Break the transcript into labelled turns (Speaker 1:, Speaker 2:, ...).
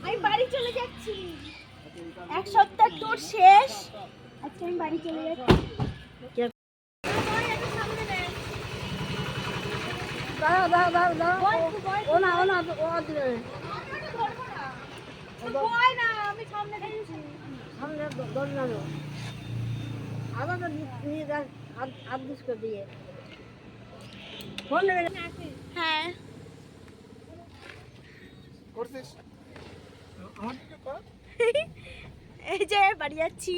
Speaker 1: আমি বাড়ি চলে যাচ্ছি, এক সপ্তাহ ট্যুর শেষ, আজকে আমি বাড়ি চলে যাচ্ছি। হ্যাঁ এই যে বাড়ি যাচ্ছি।